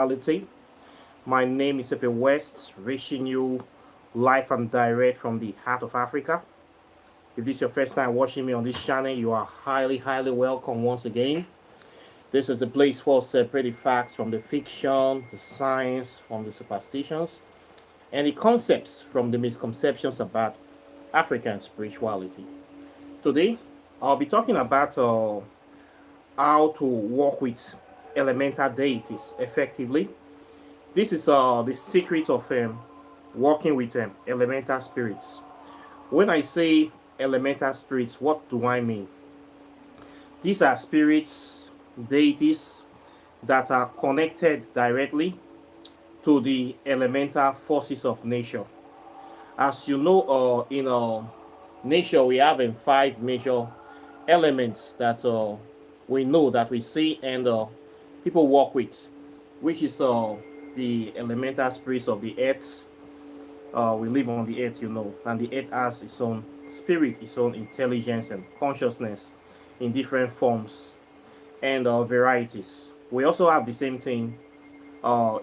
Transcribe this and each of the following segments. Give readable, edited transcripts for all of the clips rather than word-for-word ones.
spirituality. My name is Efe West, reaching you live and direct from the heart of Africa. If this is your first time watching me on this channel, you are highly welcome once again. This is the place for separating facts from the fiction, the science from the superstitions, and the concepts from the misconceptions about African spirituality. Today, I'll be talking about how to work with elemental deities effectively. This is the secret of working with elemental spirits. When I say elemental spirits, what do I mean? These are spirits, deities that are connected directly to the elemental forces of nature. As you know, in nature, we have five major elements that we know that we see and people work with, which is the elemental spirits of the earth. We live on the earth, and the earth has its own spirit, its own intelligence and consciousness in different forms and varieties. We also have the same thing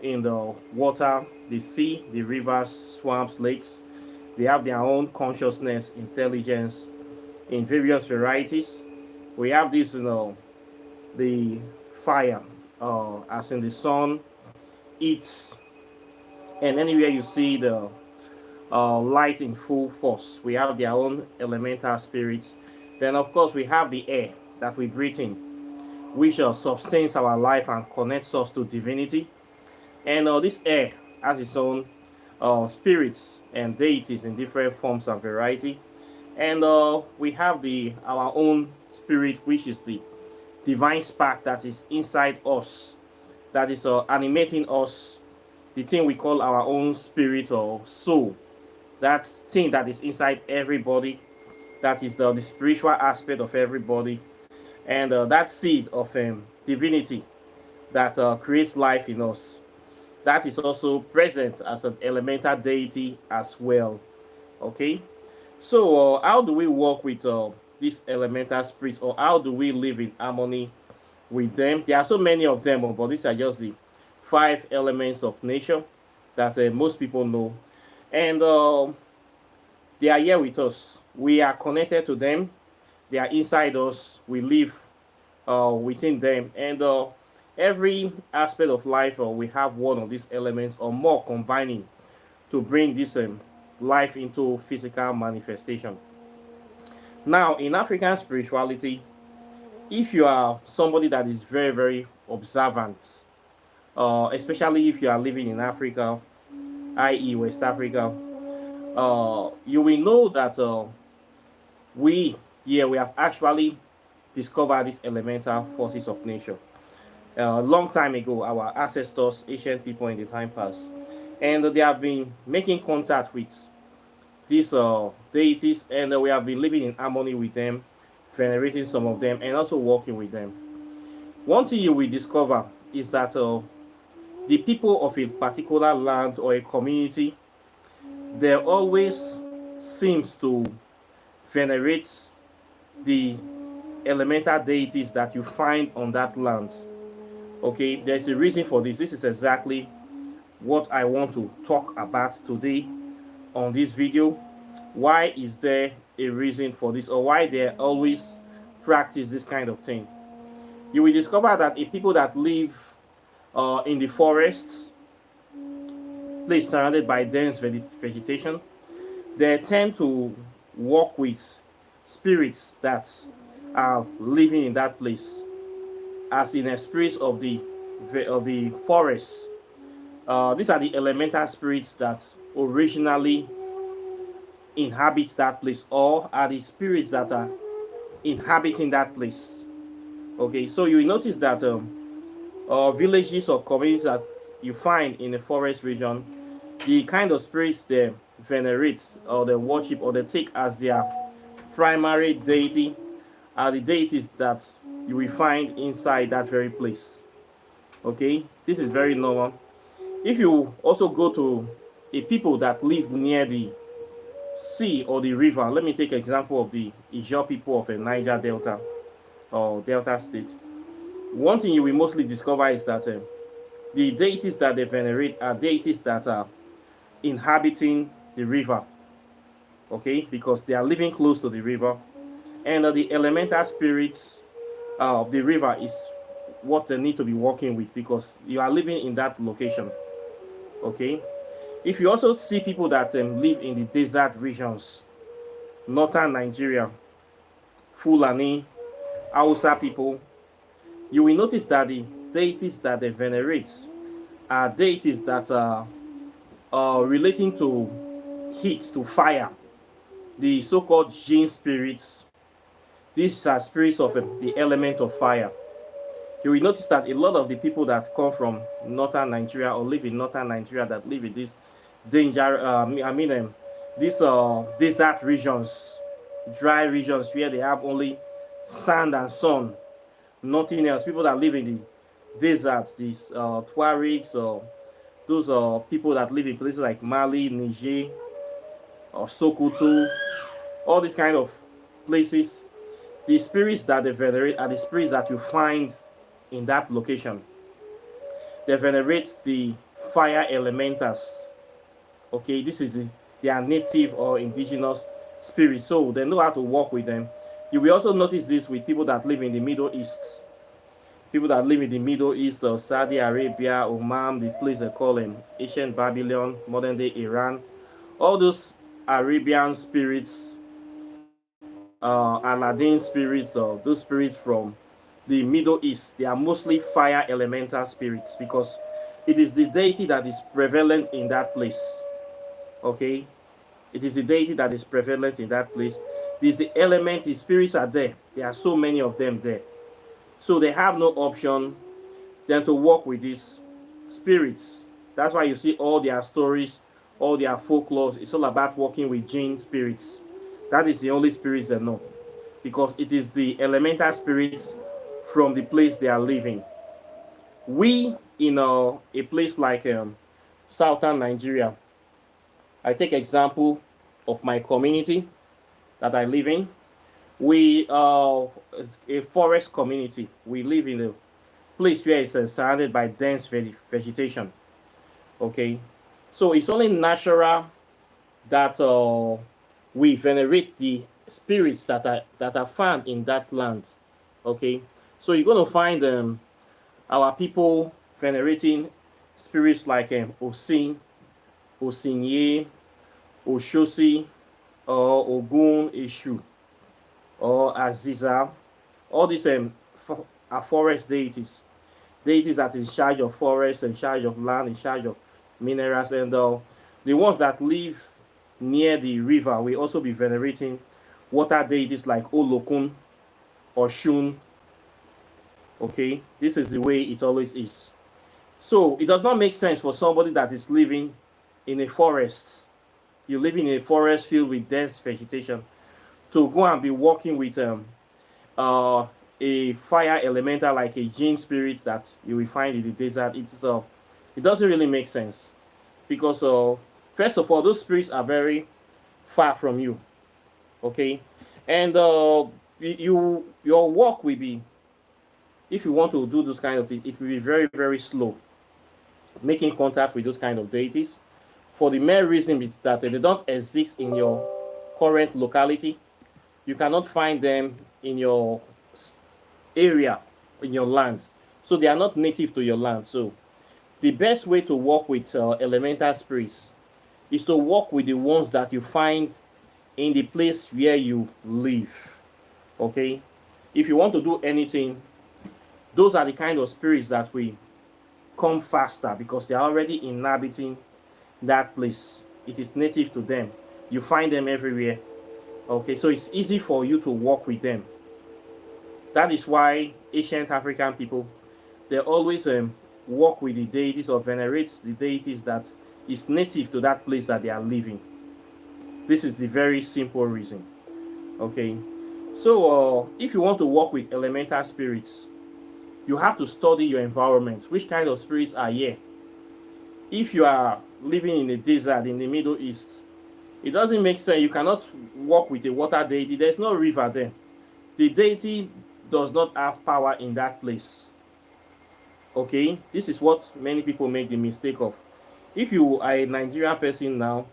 in the water, the sea, the rivers, swamps, lakes. They have their own consciousness, intelligence in various varieties. We have this, the fire, as in the sun, heat, and anywhere you see the light in full force, we have their own elemental spirits. Then, of course, we have the air that we breathe in, which sustains our life and connects us to divinity. And this air has its own spirits and deities in different forms and variety. And we have our own spirit, which is the divine spark that is inside us, that is animating us, the thing we call our own spirit or soul, that thing that is inside everybody, that is the spiritual aspect of everybody, and that seed of divinity that creates life in us, that is also present as an elemental deity as well. Okay, so how do we work with these elemental spirits, or how do we live in harmony with them? There are so many of them, but these are just the five elements of nature that most people know, and they are here with us. We are connected to them. They are inside us. We live within them, and every aspect of life, we have one of these elements or more combining to bring this life into physical manifestation. Now, in African spirituality, if you are somebody that is very observant, especially if you are living in Africa, i.e. West Africa, you will know that we have actually discovered these elemental forces of nature a long time ago. Our ancestors, ancient people in the time past, and they have been making contact with these deities, and we have been living in harmony with them, venerating some of them, and also working with them. One thing you will discover is that the people of a particular land or a community, there always seems to venerate the elemental deities that you find on that land. Okay, there's a reason for this. This is exactly what I want to talk about today on this video. Why is there a reason for this, or why they always practice this kind of thing? You will discover that a people that live in the forests, place surrounded by dense vegetation, they tend to work with spirits that are living in that place, as in a spirits of the forest. These are the elemental spirits that originally inhabit that place, or are the spirits that are inhabiting that place. Okay, so you will notice that villages or communities that you find in the forest region, the kind of spirits they venerate or they worship or they take as their primary deity are the deities that you will find inside that very place. Okay, this is very normal. If you also go to a people that live near the sea or the river, let me take an example of the Ijaw people of a Niger Delta or Delta State. One thing you will mostly discover is that The deities that they venerate are deities that are inhabiting the river, okay, because they are living close to the river, and the elemental spirits of the river is what they need to be working with because you are living in that location, okay. If you also see people that live in the desert regions, northern Nigeria, Fulani, Hausa people, you will notice that the deities that they venerate are deities that are relating to heat, to fire, the so-called Jinn spirits. These are spirits of the element of fire. You will notice that a lot of the people that come from northern Nigeria or live in northern Nigeria that live in these danger, these desert regions, dry regions where they have only sand and sun, nothing else. People that live in the deserts, these Tuaregs, or those people that live in places like Mali, Niger, or Sokoto, all these kind of places. The spirits that they venerate are the spirits that you find in that location. They venerate the fire elementals. Okay, this is their native or indigenous spirits, so they know how to work with them. You will also notice this with people that live in the Middle East. People that live in the Middle East or Saudi Arabia, Oman, the place they call ancient Babylon, modern day Iran. All those Arabian spirits, Aladdin spirits, or those spirits from the Middle East, they are mostly fire elemental spirits because it is the deity that is prevalent in that place. Okay, it is the deity that is prevalent in that place. It is the element, the spirits are there. There are so many of them there. So they have no option than to work with these spirits. That's why you see all their stories, all their folklore. It's all about working with jinn spirits. That is the only spirits they know, because it is the elemental spirits from the place they are living. We in a place like southern Nigeria, I take example of my community that I live in. We are a forest community. We live in a place where it's surrounded by dense vegetation. Okay, so it's only natural that we venerate the spirits that are found in that land. Okay, so you're going to find our people venerating spirits like Osin, Osinye, Oshosi, or Ogun, Eshu, or Aziza. All these are forest deities. Deities that is in charge of forests, in charge of land, in charge of minerals, and the ones that live near the river will also be venerating water deities like Olokun or Shun. Okay, this is the way it always is. So it does not make sense for somebody that is living in a forest. You live in a forest filled with dense vegetation to go and be working with a fire elemental like a jinn spirit that you will find in the desert. It doesn't really make sense because first of all, those spirits are very far from you. Okay, and your work will be, if you want to do those kind of things, it will be very, very slow making contact with those kind of deities, for the mere reason is that they don't exist in your current locality. You cannot find them in your area, in your land, so they are not native to your land. So the best way to work with elemental spirits is to work with the ones that you find in the place where you live. Okay, if you want to do anything, those are the kind of spirits that will come faster because they are already inhabiting that place. It is native to them. You find them everywhere. Okay, so it's easy for you to work with them. That is why ancient African people, they always work with the deities or venerate the deities that is native to that place that they are living. This is the very simple reason. Okay, so if you want to work with elemental spirits, you have to study your environment. Which kind of spirits are here? If you are living in a desert in the Middle East, it doesn't make sense. You cannot work with a water deity. There's no river there. The deity does not have power in that place. Okay, this is what many people make the mistake of. If you are a Nigerian person now,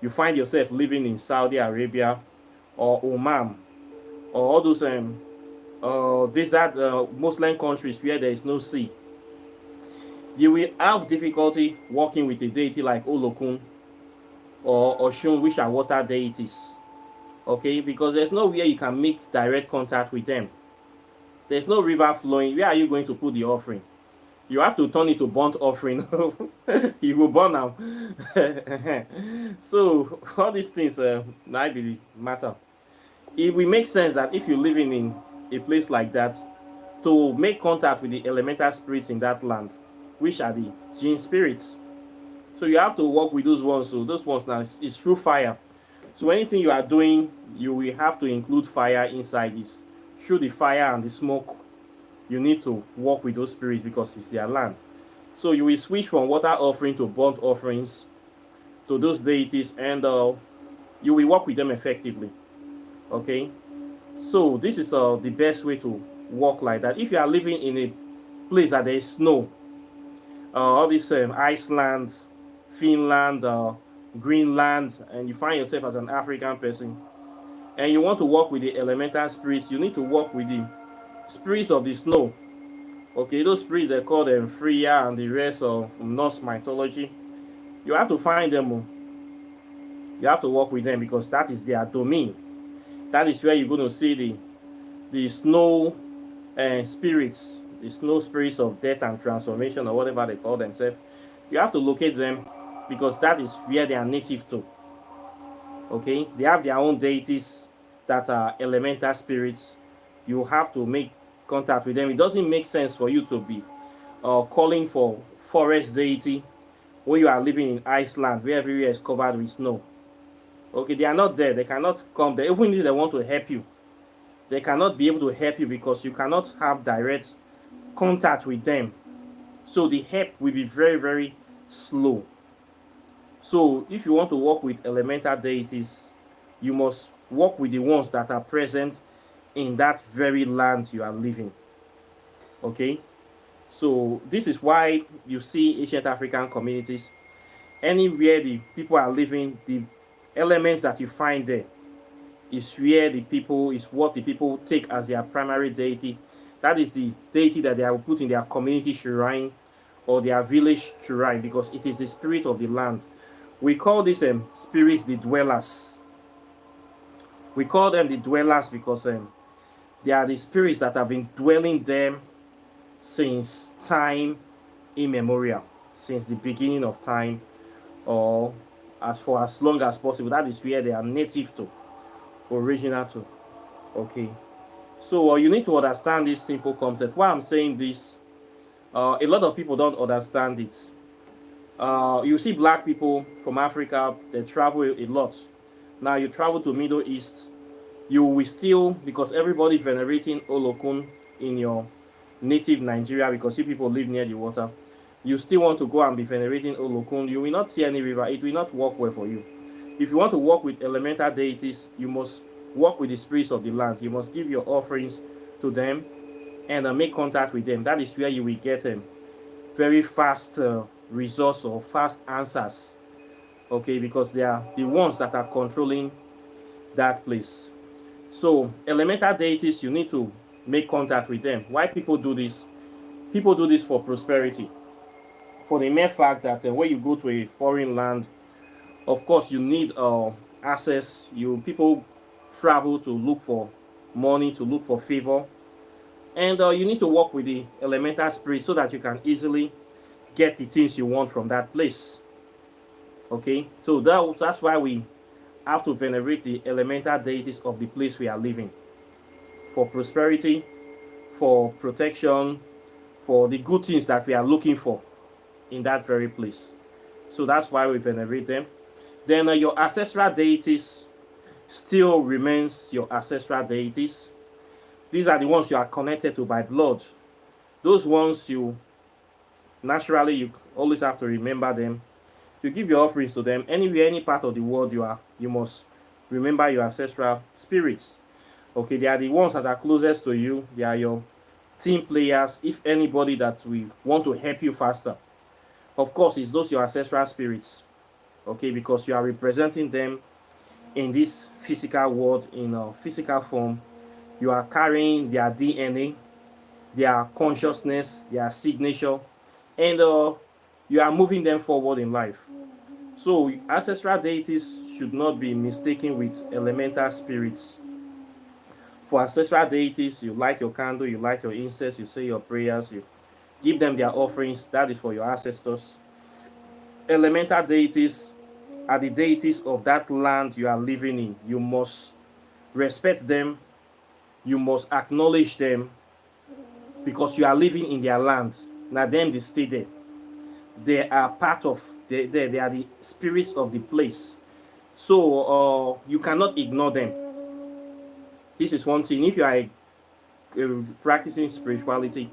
you find yourself living in Saudi Arabia or Oman or all those desert Muslim countries where there is no sea, you will have difficulty working with a deity like Olokun or Oshun, which are water deities. Okay, because there's nowhere you can make direct contact with them. There's no river flowing. Where are you going to put the offering? You have to turn it to burnt offering. You will burn now. So all these things, I believe, matter. It will make sense that if you're living in a place like that, to make contact with the elemental spirits in that land, which are the jinn spirits. So you have to work with those ones. So those ones now is through fire. So anything you are doing, you will have to include fire inside this. Through the fire and the smoke, you need to work with those spirits because it's their land. So you will switch from water offering to burnt offerings to those deities, and you will work with them effectively. Okay, so this is the best way to work like that. If you are living in a place that there is snow, all these Iceland, Finland, Greenland, and you find yourself as an African person, and you want to work with the elemental spirits, you need to work with the spirits of the snow. Okay, those spirits they call them Freya and the rest of Norse mythology. You have to find them. You have to work with them because that is their domain. That is where you're going to see the snow spirits, the snow spirits of death and transformation, or whatever they call themselves. You have to locate them because that is where they are native to. Okay, they have their own deities that are elemental spirits. You have to make contact with them. It doesn't make sense for you to be calling for forest deity when you are living in Iceland where everywhere is covered with snow. Okay, they are not there. They cannot come there. Even if they want to help you, they cannot be able to help you because you cannot have direct contact with them. So the help will be very, very slow. So if you want to work with elemental deities, you must work with the ones that are present in that very land you are living. Okay, so this is why you see ancient African communities, anywhere the people are living, the elements that you find there is where the people is what the people take as their primary deity. That is the deity that they will put in their community shrine or their village shrine because it is the spirit of the land. We call these spirits the dwellers. We call them the dwellers because they are the spirits that have been dwelling them since time immemorial, since the beginning of time, or as for as long as possible. That is where they are native to, original to. Okay, so you need to understand this simple concept. Why I'm saying this, a lot of people don't understand it. You see black people from Africa, they travel a lot. Now you travel to Middle East, you will still, because everybody venerating Olokun in your native Nigeria, because you people live near the water, you still want to go and be venerating Olokun, you will not see any river. It will not work well for you. If you want to work with elemental deities, you must work with the spirits of the land. You must give your offerings to them and make contact with them. That is where you will get very fast results or fast answers. Okay, because they are the ones that are controlling that place. So elemental deities, you need to make contact with them. Why people do this? People do this for prosperity. For the mere fact that when you go to a foreign land, of course you need access. People travel to look for money, to look for favor, and you need to work with the elemental spirit so that you can easily get the things you want from that place. Okay, so that's why we have to venerate the elemental deities of the place we are living, for prosperity, for protection, for the good things that we are looking for in that very place. So that's why we venerate them. Then your ancestral deities still remains your ancestral deities. These are the ones you are connected to by blood. Those ones you always have to remember them. You give your offerings to them. Anywhere, any part of the world you are, you must remember your ancestral spirits. Okay, they are the ones that are closest to you. They are your team players, if anybody that we want to help you faster. Of course, it's those your ancestral spirits, okay, because you are representing them in this physical world, in a physical form. You are carrying their DNA, their consciousness, their signature, and you are moving them forward in life. So ancestral deities should not be mistaken with elemental spirits. For ancestral deities, you light your candle, you light your incense, you say your prayers, you give them their offerings. That is for your ancestors. Elemental deities are the deities of that land you are living in. You must respect them, you must acknowledge them, because you are living in their land. Now them they stay there. They are part of they are the spirits of the place. So you cannot ignore them. This is one thing. If you are practicing spirituality,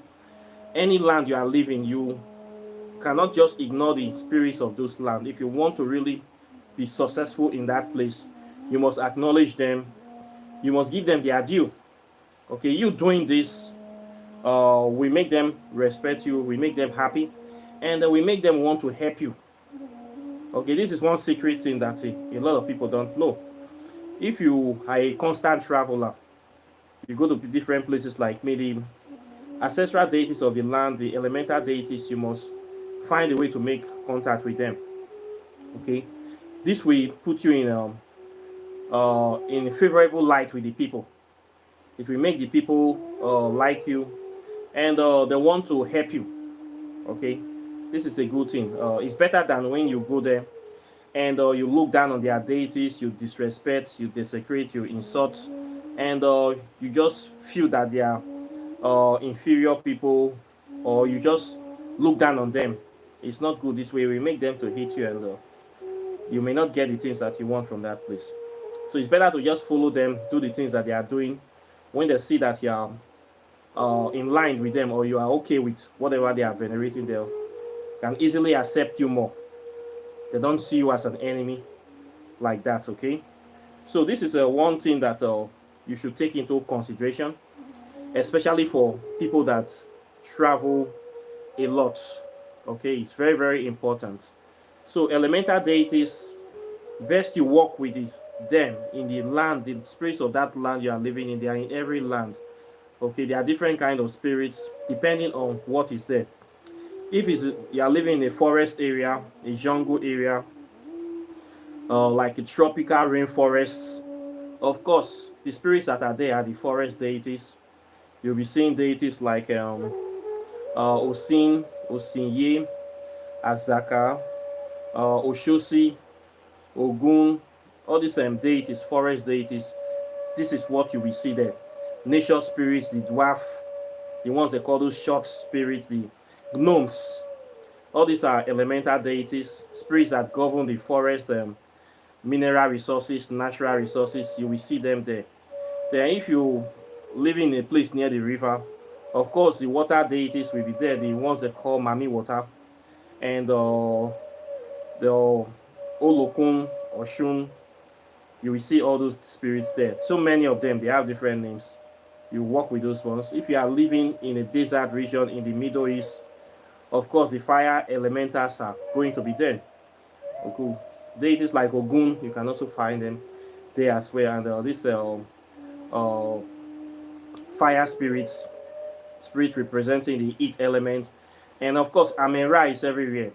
any land you are living, you cannot just ignore the spirits of those land. If you want to really be successful in that place, you must acknowledge them. You must give them their due. Okay, you doing this, we make them respect you, we make them happy, and we make them want to help you. Okay, this is one secret thing that a lot of people don't know. If you are a constant traveler, you go to different places like maybe ancestral deities of the land, the elemental deities, you must find a way to make contact with them. Okay, this will put you in a favorable light with the people. It will make the people like you, and they want to help you. Okay, this is a good thing. It's better than when you go there and you look down on their deities, you disrespect, you desecrate, you insult, and you just feel that they are inferior people, or you just look down on them. It's not good. This way we make them to hate you, and you may not get the things that you want from that place. So it's better to just follow them, do the things that they are doing. When they see that you are in line with them, or you are okay with whatever they are venerating, they can easily accept you more. They don't see you as an enemy like that. Okay, so this is one thing that you should take into consideration, especially for people that travel a lot. Okay, it's very, very important. So elemental deities, best you work with them in the land, the spirits of that land you are living in. They are in every land. Okay, there are different kind of spirits depending on what is there. If you are living in a forest area, a jungle area, like a tropical rainforest, of course the spirits that are there are the forest deities. You'll be seeing deities like Osin, Osinye, Azaka, Oshosi, Ogun, all these deities, forest deities. This is what you will see there. Nature spirits, the dwarf, the ones they call those short spirits, the gnomes. All these are elemental deities, spirits that govern the forest, mineral resources, natural resources. You will see them there. Then if you live in a place near the river, of course the water deities will be there, the ones they call Mami water, and the Olokun, Oshun. You will see all those spirits there. So many of them, they have different names. You work with those ones. If you are living in a desert region in the Middle East, of course the fire elementals are going to be there. Okay. Deities like Ogun, you can also find them there as well. And this fire spirits, spirit representing the heat element. And of course Amen-Ra is everywhere.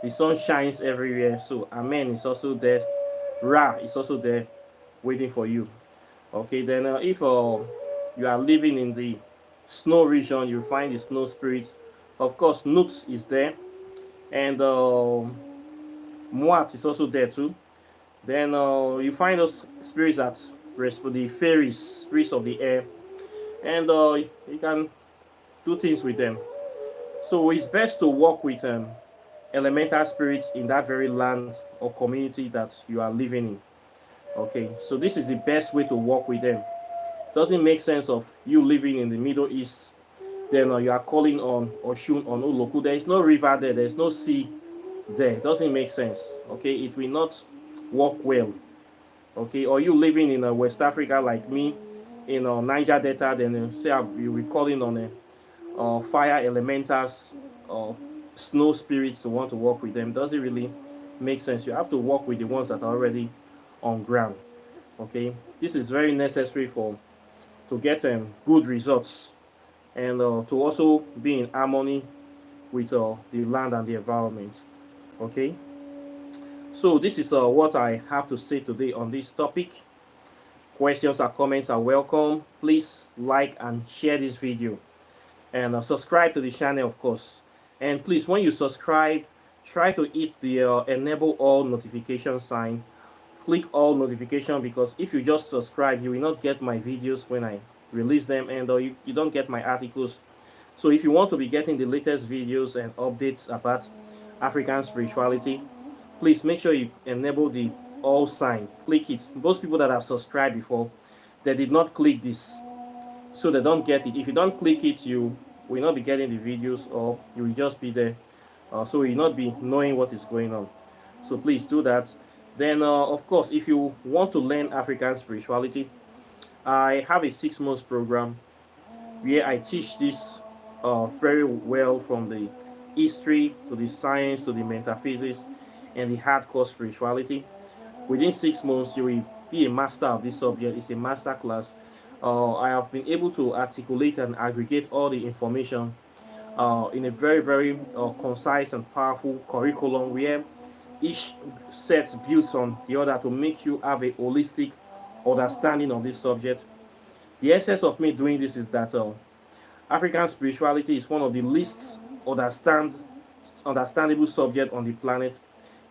The sun shines everywhere. So Amen is also there. Ra is also there waiting for you. Okay, then if you are living in the snow region, you find the snow spirits. Of course Nux is there, and Muat is also there too. Then you find those spirits that rest for the fairies, spirits of the air, and you can do things with them. So it's best to work with elemental spirits in that very land or community that you are living in. Okay, so this is the best way to work with them. Doesn't make sense of you living in the Middle East, then you are calling on Oshun, on Oloku. There is no river there, there is no sea there. Doesn't make sense. Okay, it will not work well. Okay, or you living in West Africa like me, in Niger Delta, then say you will be calling on fire elementals or snow spirits to want to work with them. Doesn't really make sense. You have to work with the ones that are already on ground. Okay, this is very necessary for to get good results, and to also be in harmony with the land and the environment. Okay, so this is what I have to say today on this topic. Questions or comments are welcome. Please like and share this video, and subscribe to the channel, of course. And please, when you subscribe, try to hit the enable all notification sign. Click all notification, because if you just subscribe, you will not get my videos when I release them, and you don't get my articles. So if you want to be getting the latest videos and updates about African spirituality, please make sure you enable the all sign. Click it. Most people that have subscribed before, they did not click this, so they don't get it. If you don't click it, you will not be getting the videos, or you will just be there, so you will not be knowing what is going on. So please do that. Then of course, if you want to learn African spirituality, I have a 6 months program where I teach this very well, from the history to the science to the metaphysics and the hardcore spirituality. Within 6 months, you will be a master of this subject. It's a master class. I have been able to articulate and aggregate all the information in a very, very concise and powerful curriculum, where each set builds on the other to make you have a holistic understanding of this subject. The essence of me doing this is that African spirituality is one of the least understandable subject on the planet.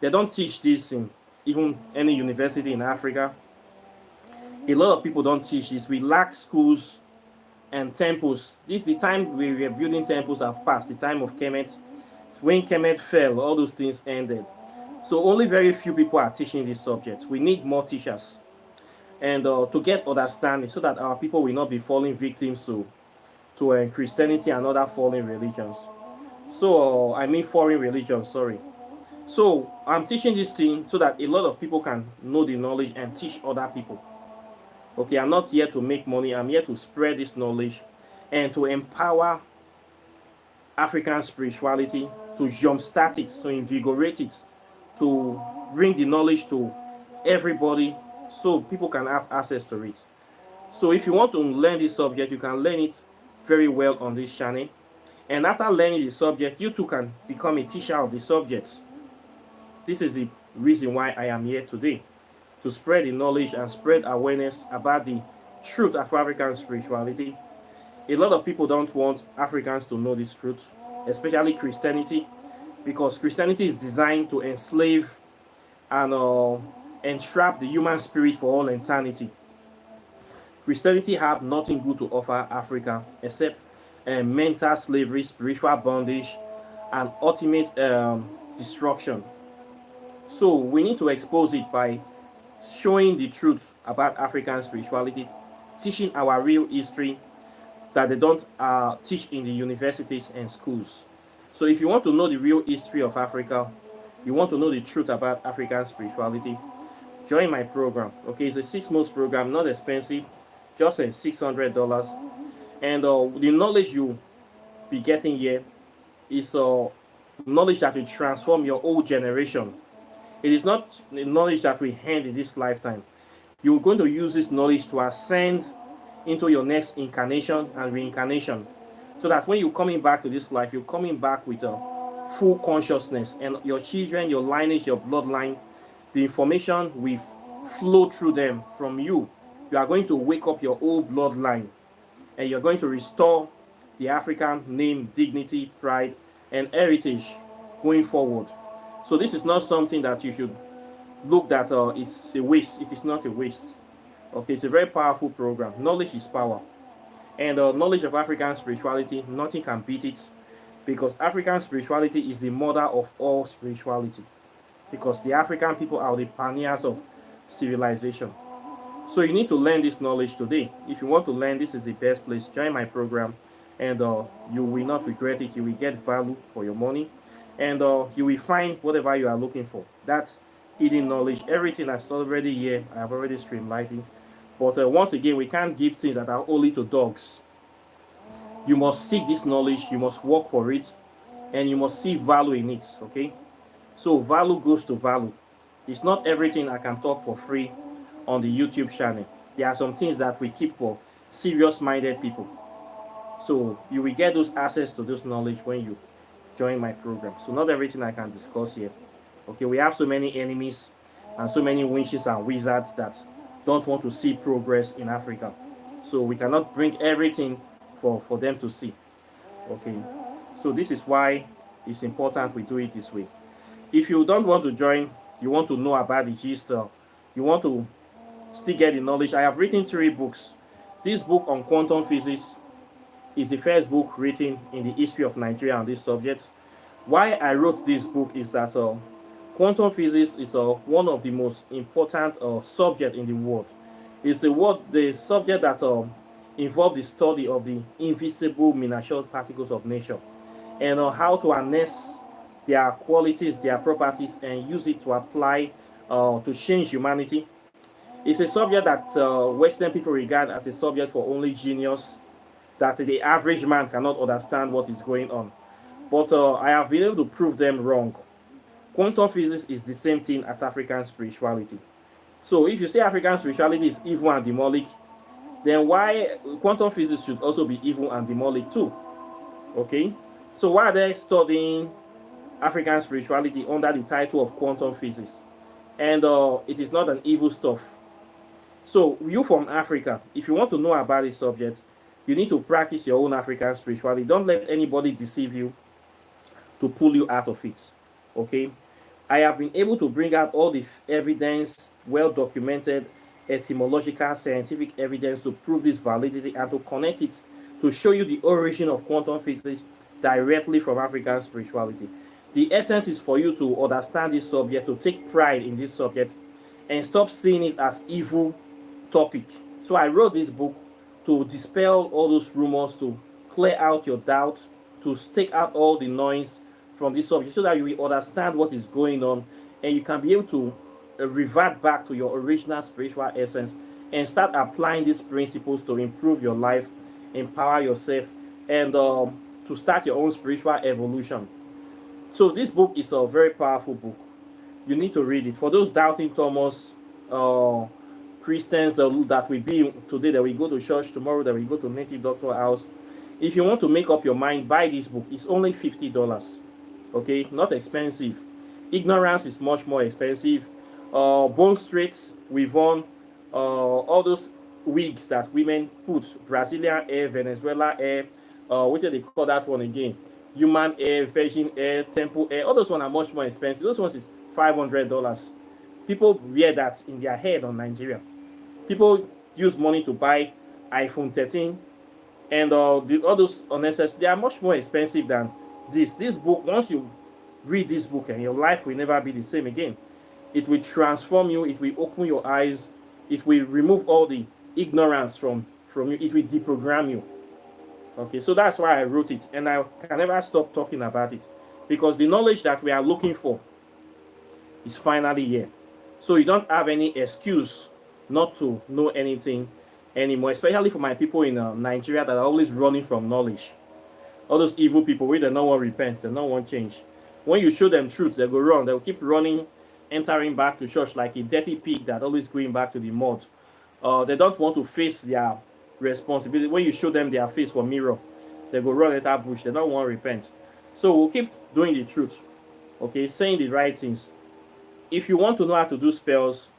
They don't teach this in even any university in Africa. A lot of people don't teach this. We lack schools and temples. This the time we were building temples have passed. The time of Kemet. When Kemet fell, all those things ended. So only very few people are teaching this subject. We need more teachers, and to get understanding, so that our people will not be falling victims to Christianity and other fallen religions. So I mean foreign religions, sorry. So I'm teaching this thing so that a lot of people can know the knowledge and teach other people. Okay, I'm not here to make money. I'm here to spread this knowledge and to empower African spirituality, to jumpstart it, to invigorate it, to bring the knowledge to everybody, so people can have access to it. So if you want to learn this subject, you can learn it very well on this channel. And after learning the subject, you too can become a teacher of the subjects. This is the reason why I am here today, to spread the knowledge and spread awareness about the truth of African spirituality. A lot of people don't want Africans to know this truth, especially Christianity, because Christianity is designed to enslave and entrap the human spirit for all eternity. Christianity have nothing good to offer Africa except mental slavery, spiritual bondage, and ultimate destruction. So we need to expose it by showing the truth about African spirituality, teaching our real history that they don't teach in the universities and schools. So if you want to know the real history of Africa, you want to know the truth about African spirituality, join my program. Okay, it's a 6 months program, not expensive, just $600. And the knowledge you be getting here is knowledge that will transform your whole generation. It is not the knowledge that we hand in this lifetime. You're going to use this knowledge to ascend into your next incarnation and reincarnation, so that when you're coming back to this life, you're coming back with a full consciousness, and your children, your lineage, your bloodline, the information will flow through them from you. You are going to wake up your whole bloodline, and you're going to restore the African name, dignity, pride, and heritage going forward. So this is not something that you should look that it's a waste. It is not a waste. Okay, it's a very powerful program. Knowledge is power. And knowledge of African spirituality, nothing can beat it, because African spirituality is the mother of all spirituality, because the African people are the pioneers of civilization. So you need to learn this knowledge today. If you want to learn, this is the best place. Join my program, and you will not regret it. You will get value for your money, and you will find whatever you are looking for. That's hidden knowledge. Everything that's already here, I have already streamlined it. But once again, we can't give things that are only to dogs. You must seek this knowledge, you must work for it, and you must see value in it. Okay, so value goes to value. It's not everything I can talk for free on the YouTube channel. There are some things that we keep for serious minded people. So you will get those access to those knowledge when you join my program. So not everything I can discuss here. Okay, we have so many enemies and so many witches and wizards that don't want to see progress in Africa. So we cannot bring everything for them to see. Okay, so this is why it's important we do it this way. If you don't want to join, you want to know about the gist, you want to still get the knowledge, I have written 3 books. This book on quantum physics is the first book written in the history of Nigeria on this subject. Why I wrote this book is that quantum physics is one of the most important subject in the world. It's the subject that involves the study of the invisible miniature particles of nature, and how to harness their qualities, their properties, and use it to apply to change humanity. It's a subject that Western people regard as a subject for only genius, that the average man cannot understand what is going on. But I have been able to prove them wrong. Quantum physics is the same thing as African spirituality. So if you say African spirituality is evil and demonic, then why quantum physics should also be evil and demonic too? Okay? So why are they studying African spirituality under the title of quantum physics? And it is not an evil stuff. So you from Africa, if you want to know about this subject, you need to practice your own African spirituality. Don't let anybody deceive you to pull you out of it. Okay? I have been able to bring out all the evidence, well documented, etymological, scientific evidence to prove this validity and to connect it to show you the origin of quantum physics directly from African spirituality. The essence is for you to understand this subject, to take pride in this subject, and stop seeing it as evil topic. So I wrote this book to dispel all those rumors, to clear out your doubts, to take out all the noise from this subject so that you will understand what is going on and you can be able to revert back to your original spiritual essence and start applying these principles to improve your life, empower yourself, and to start your own spiritual evolution. So this book is a very powerful book. You need to read it. For those doubting Thomas Christians that will be today, that we go to church tomorrow, that we go to native doctor house, if you want to make up your mind, buy this book. It's only $50. Okay, not expensive. Ignorance is much more expensive. Bone Straits, Weavon, all those wigs that women put, Brazilian hair, Venezuela hair, what do they call that one again? Human hair, virgin hair, temple hair. All those ones are much more expensive. Those ones is $500. People wear that in their head on Nigeria. People use money to buy iPhone 13 and all those unnecessary. They are much more expensive than this. This book, once you read this book, and your life will never be the same again. It will transform you. It will open your eyes. It will remove all the ignorance from you. It will deprogram you. Okay, so that's why I wrote it, and I can never stop talking about it, because the knowledge that we are looking for is finally here. So you don't have any excuse not to know anything anymore, especially for my people in Nigeria that are always running from knowledge. All those evil people, where they don't want to repent, they don't want change. When you show them truth, they go wrong. They'll keep running, entering back to church like a dirty pig that always going back to the mud. They don't want to face their responsibility. When you show them their face for mirror, they go run at that bush. They don't want to repent. So we'll keep doing the truth. Okay, saying the right things. If you want to know how to do spells,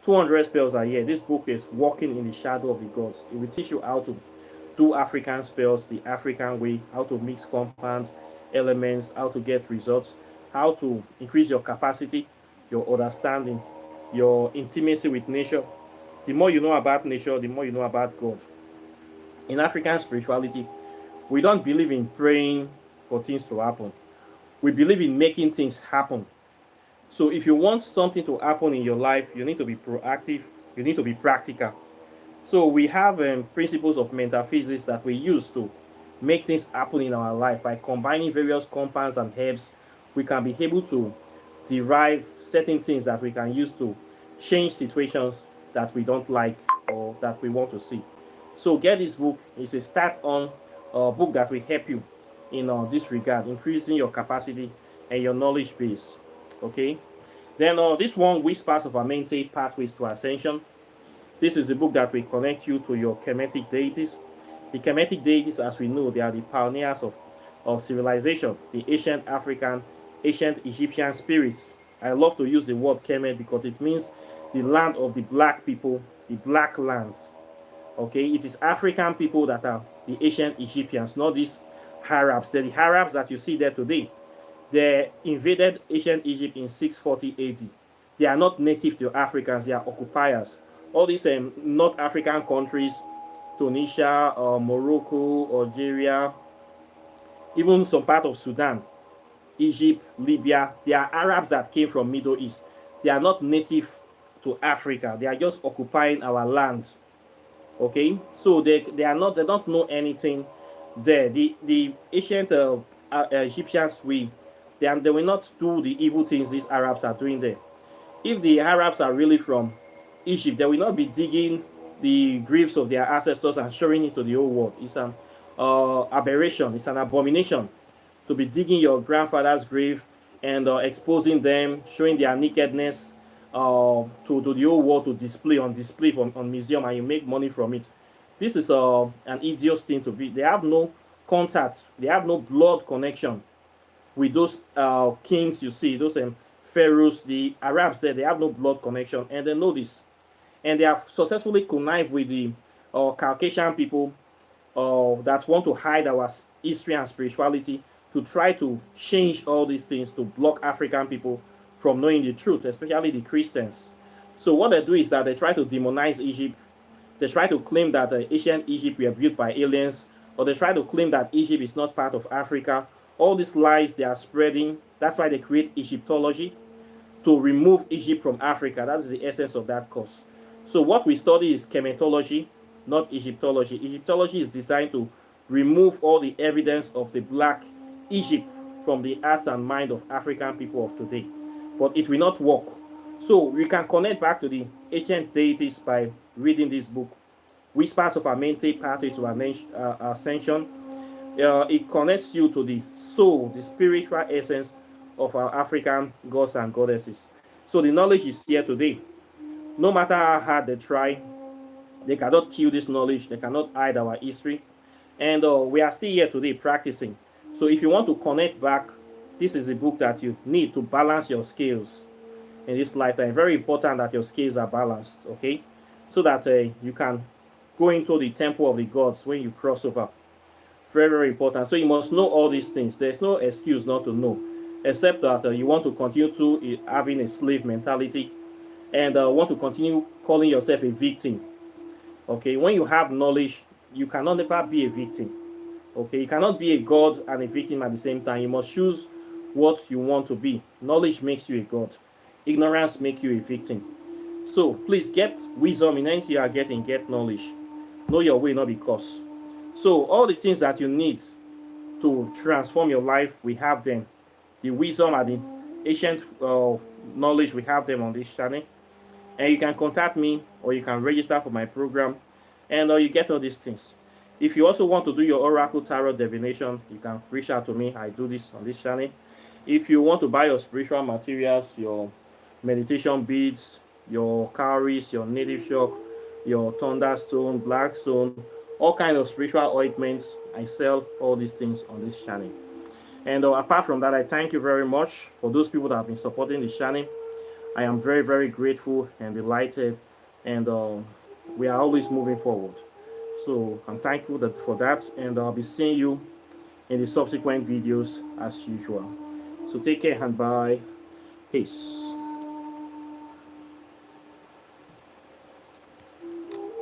200 spells a year. This book is Walking in the Shadow of the Gods. It will teach you how to do African spells the African way, how to mix compounds, elements, how to get results, how to increase your capacity, your understanding, your intimacy with nature. The more you know about nature, the more you know about God. In African spirituality, we don't believe in praying for things to happen. We believe in making things happen. So if you want something to happen in your life, you need to be proactive, you need to be practical. So we have principles of metaphysics that we use to make things happen in our life. By combining various compounds and herbs, we can be able to derive certain things that we can use to change situations that we don't like or that we want to see. So get this book. It's a start on book that will help you in this regard, increasing your capacity and your knowledge base. Okay. Then this one, Whispers of Amente, Pathways to Ascension. This is a book that will connect you to your Kemetic deities. The Kemetic deities, as we know, they are the pioneers of civilization, the ancient African, ancient Egyptian spirits. I love to use the word Kemet because it means the land of the black people, the black lands. Okay, it is African people that are the ancient Egyptians, not these Arabs. They're the Arabs that you see there today. They invaded ancient Egypt in 640 AD. They are not native to Africans, they are occupiers. All these North African countries, Tunisia, Morocco, Algeria, even some part of Sudan, Egypt, Libya, they are Arabs that came from Middle East. They are not native to Africa. They are just occupying our land. Okay, so they are not, they don't know anything there. The ancient Egyptians, they will not do the evil things these Arabs are doing there. If the Arabs are really from Egypt, they will not be digging the graves of their ancestors and showing it to the whole world. It's an aberration. It's an abomination to be digging your grandfather's grave and exposing them, showing their nakedness to the whole world to display on museum, and you make money from it. This is an idiot thing to be. They have no contact. They have no blood connection with those kings you see, those pharaohs, the Arabs there. They have no blood connection, and they know this, and they have successfully connived with the Caucasian people that want to hide our history and spirituality, to try to change all these things to block African people from knowing the truth, especially the Christians. So what they do is that they try to demonize Egypt. They try to claim that ancient Egypt were built by aliens, or they try to claim that Egypt is not part of Africa. All these lies they are spreading. That's why they create Egyptology, to remove Egypt from Africa. That is the essence of that course. So what we study is chematology, not Egyptology. Egyptology is designed to remove all the evidence of the black Egypt from the hearts and mind of African people of today. But it will not work. So we can connect back to the ancient deities by reading this book, Whispers of Amente, Pathways to Ascension. It connects you to the soul, the spiritual essence of our African gods and goddesses. So the knowledge is here today. No matter how hard they try, they cannot kill this knowledge. They cannot hide our history. And we are still here today practicing. So if you want to connect back, this is a book that you need to balance your scales in this lifetime. Very important that your scales are balanced, okay? So that you can go into the temple of the gods when you cross over. Very, very important. So you must know all these things. There's no excuse not to know, except that you want to continue to having a slave mentality, and want to continue calling yourself a victim. Okay, when you have knowledge, you cannot never be a victim. Okay, you cannot be a god and a victim at the same time. You must choose what you want to be. Knowledge makes you a god. Ignorance makes you a victim. So please get wisdom in anything you are getting. Get knowledge. Know your way, not because. So all the things that you need to transform your life, we have them. The wisdom and the ancient knowledge, we have them on this channel. And you can contact me, or you can register for my program, and you get all these things. If you also want to do your oracle tarot divination, you can reach out to me. I do this on this channel. If you want to buy your spiritual materials, your meditation beads, your cowries, your native shock, your thunderstone, black stone, all kinds of spiritual ointments, I sell all these things on this channel. And apart from that, I thank you very much for those people that have been supporting this channel. I am very, very grateful and delighted, and we are always moving forward. So I'm thankful for that, and I'll be seeing you in the subsequent videos as usual. So take care and bye. Peace.